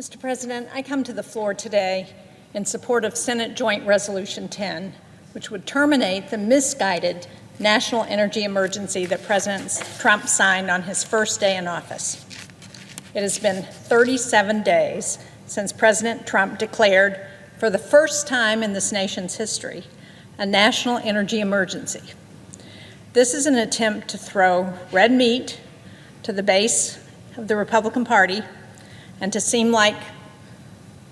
Mr. President, I come to the floor today in support of Senate Joint Resolution 10, which would terminate the misguided national energy emergency that President Trump signed on his first day in office. It has been 37 days since President Trump declared, for the first time in this nation's history, a national energy emergency. This is an attempt to throw red meat to the base of the Republican Party and to seem like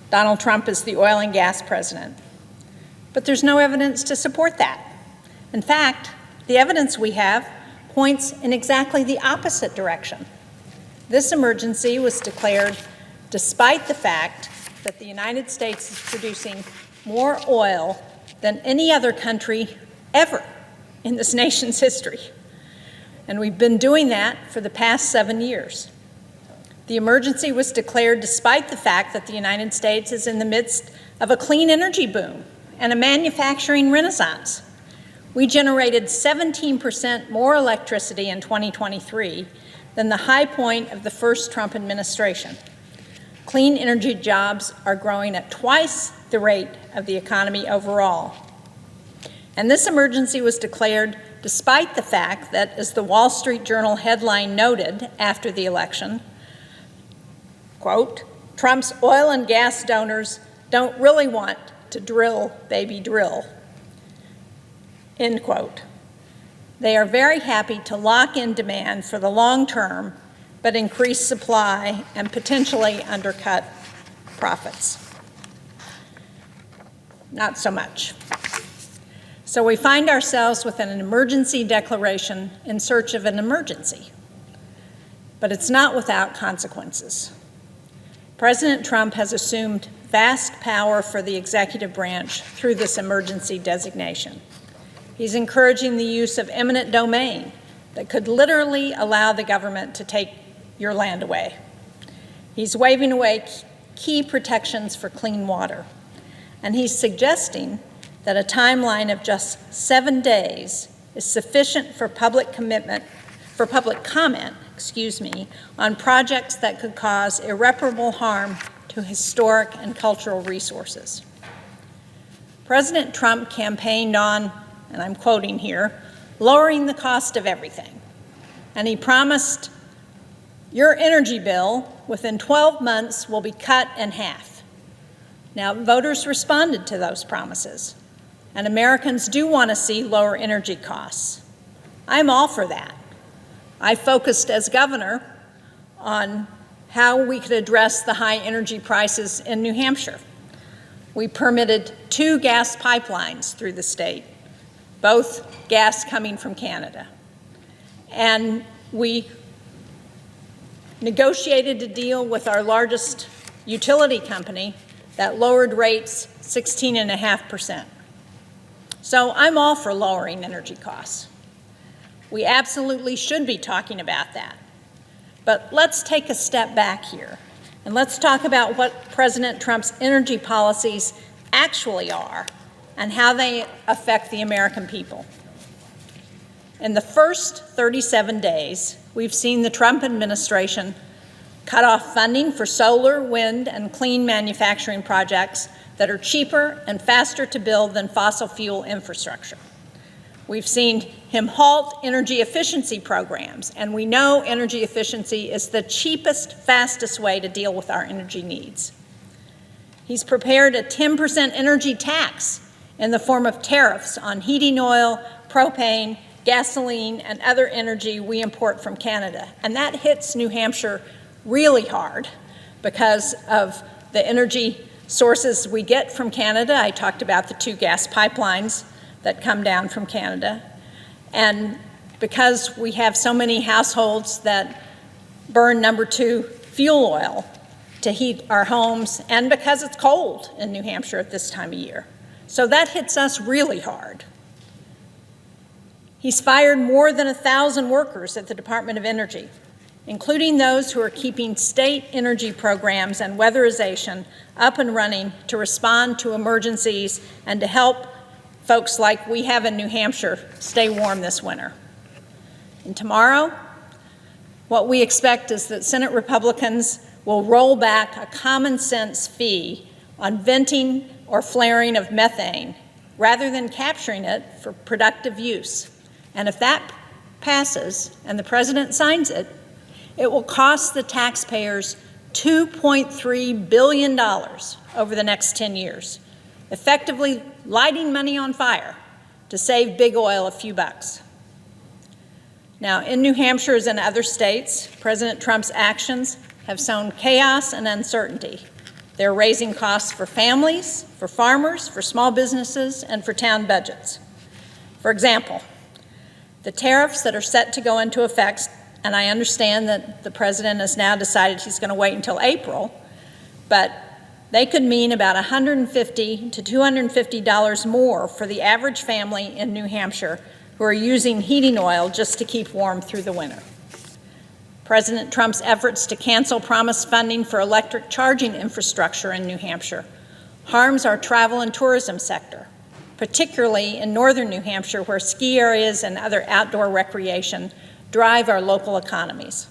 Donald Trump is the oil and gas president. But there's no evidence to support that. In fact, the evidence we have points in exactly the opposite direction. This emergency was declared despite the fact that the United States is producing more oil than any other country ever in this nation's history. And we've been doing that for the past 7 years. The emergency was declared despite the fact that the United States is in the midst of a clean energy boom and a manufacturing renaissance. We generated 17% more electricity in 2023 than the high point of the first Trump administration. Clean energy jobs are growing at twice the rate of the economy overall. And this emergency was declared despite the fact that, as the Wall Street Journal headline noted after the election, quote, Trump's oil and gas donors don't really want to drill, baby, drill, end quote. They are very happy to lock in demand for the long term, but increase supply and potentially undercut profits. Not so much. So we find ourselves with an emergency declaration in search of an emergency. But it's not without consequences. President Trump has assumed vast power for the executive branch through this emergency designation. He's encouraging the use of eminent domain that could literally allow the government to take your land away. He's waving away key protections for clean water. And he's suggesting that a timeline of just 7 days is sufficient for public comment, on projects that could cause irreparable harm to historic and cultural resources. President Trump campaigned on, and I'm quoting here, lowering the cost of everything. And he promised, your energy bill within 12 months will be cut in half. Now, voters responded to those promises, and Americans do want to see lower energy costs. I'm all for that. I focused as governor on how we could address the high energy prices in New Hampshire. We permitted 2 gas pipelines through the state, both gas coming from Canada. And we negotiated a deal with our largest utility company that lowered rates 16.5%. So I'm all for lowering energy costs. We absolutely should be talking about that. But let's take a step back here, and let's talk about what President Trump's energy policies actually are and how they affect the American people. In the first 37 days, we've seen the Trump administration cut off funding for solar, wind, and clean manufacturing projects that are cheaper and faster to build than fossil fuel infrastructure. We've seen him halt energy efficiency programs, and we know energy efficiency is the cheapest, fastest way to deal with our energy needs. He's prepared a 10% energy tax in the form of tariffs on heating oil, propane, gasoline, and other energy we import from Canada. And that hits New Hampshire really hard because of the energy sources we get from Canada. I talked about the 2 gas pipelines that come down from Canada. And because we have so many households that burn number 2 fuel oil to heat our homes, and because it's cold in New Hampshire at this time of year. So that hits us really hard. He's fired more than 1,000 workers at the Department of Energy, including those who are keeping state energy programs and weatherization up and running to respond to emergencies and to help folks like we have in New Hampshire stay warm this winter. And tomorrow, what we expect is that Senate Republicans will roll back a common sense fee on venting or flaring of methane rather than capturing it for productive use. And if that passes and the president signs it, it will cost the taxpayers $2.3 billion over the next 10 years, effectively lighting money on fire to save big oil a few bucks. Now, in New Hampshire, as in other states, President Trump's actions have sown chaos and uncertainty. They're raising costs for families, for farmers, for small businesses, and for town budgets. For example, the tariffs that are set to go into effect, and I understand that the president has now decided he's going to wait until April, but they could mean about $150 to $250 more for the average family in New Hampshire who are using heating oil just to keep warm through the winter. President Trump's efforts to cancel promised funding for electric charging infrastructure in New Hampshire harms our travel and tourism sector, particularly in northern New Hampshire, where ski areas and other outdoor recreation drive our local economies.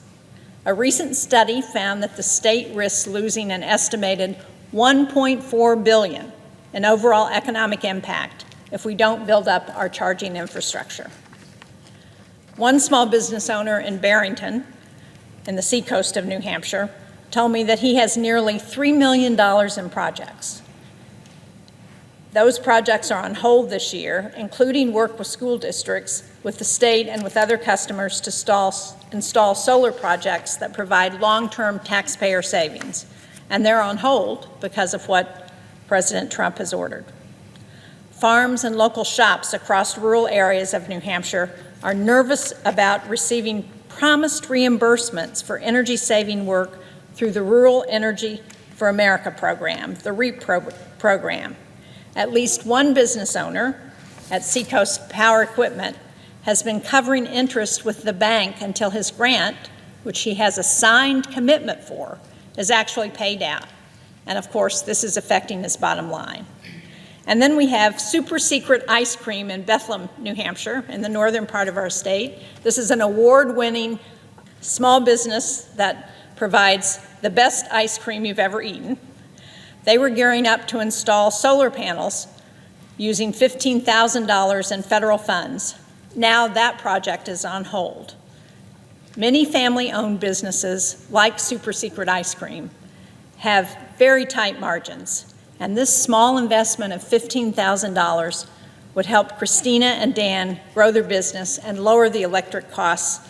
A recent study found that the state risks losing an estimated $1.4 billion in overall economic impact if we don't build up our charging infrastructure. One small business owner in Barrington, in the seacoast of New Hampshire, told me that he has nearly $3 million in projects. Those projects are on hold this year, including work with school districts, with the state, and with other customers to install solar projects that provide long-term taxpayer savings. And they're on hold because of what President Trump has ordered. Farms and local shops across rural areas of New Hampshire are nervous about receiving promised reimbursements for energy-saving work through the Rural Energy for America program, the REAP program. At least one business owner at Seacoast Power Equipment has been covering interest with the bank until his grant, which he has a signed commitment for, is actually paid out. And of course, this is affecting his bottom line. And then we have super secret ice cream in Bethlehem, New Hampshire, in the northern part of our state. This is an award-winning small business that provides the best ice cream you've ever eaten. They were gearing up to install solar panels using $15,000 in federal funds. Now that project is on hold. Many family-owned businesses, like Super Secret Ice Cream, have very tight margins. And this small investment of $15,000 would help Christina and Dan grow their business and lower the electric costs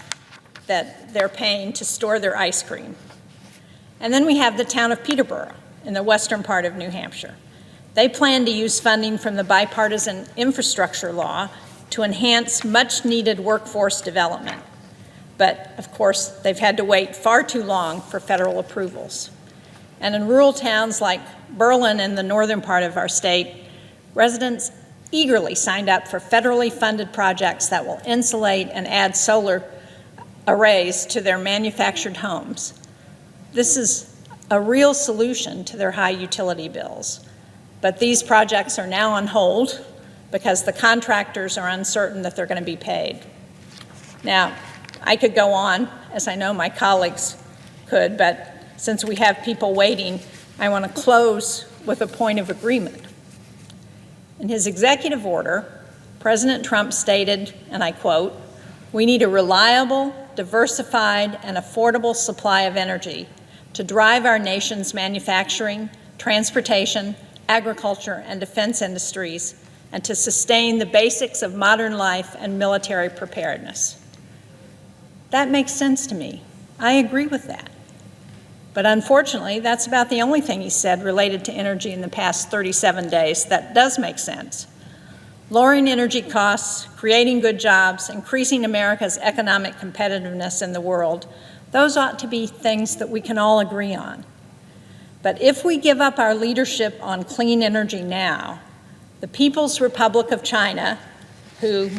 that they're paying to store their ice cream. And then we have the town of Peterborough in the western part of New Hampshire. They plan to use funding from the bipartisan infrastructure law to enhance much-needed workforce development. But, of course, they've had to wait far too long for federal approvals. And in rural towns like Berlin in the northern part of our state, residents eagerly signed up for federally funded projects that will insulate and add solar arrays to their manufactured homes. This is a real solution to their high utility bills. But these projects are now on hold because the contractors are uncertain that they're going to be paid. Now, I could go on, as I know my colleagues could, but since we have people waiting, I want to close with a point of agreement. In his executive order, President Trump stated, and I quote, "We need a reliable, diversified, and affordable supply of energy to drive our nation's manufacturing, transportation, agriculture, and defense industries, and to sustain the basics of modern life and military preparedness." That makes sense to me. I agree with that. But unfortunately, that's about the only thing he said related to energy in the past 37 days that does make sense. Lowering energy costs, creating good jobs, increasing America's economic competitiveness in the world, those ought to be things that we can all agree on. But if we give up our leadership on clean energy now, the People's Republic of China, who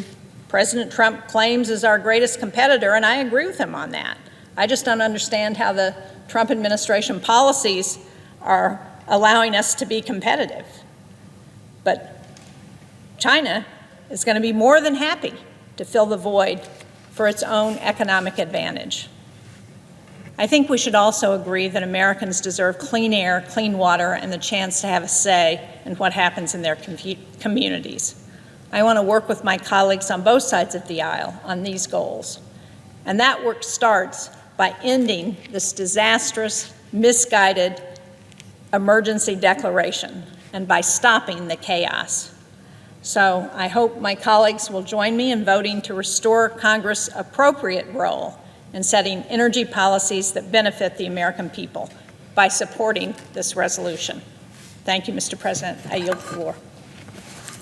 President Trump claims is our greatest competitor, and I agree with him on that. I just don't understand how the Trump administration policies are allowing us to be competitive. But China is going to be more than happy to fill the void for its own economic advantage. I think we should also agree that Americans deserve clean air, clean water, and the chance to have a say in what happens in their communities. I want to work with my colleagues on both sides of the aisle on these goals. And that work starts by ending this disastrous, misguided emergency declaration and by stopping the chaos. So I hope my colleagues will join me in voting to restore Congress' appropriate role in setting energy policies that benefit the American people by supporting this resolution. Thank you, Mr. President. I yield the floor.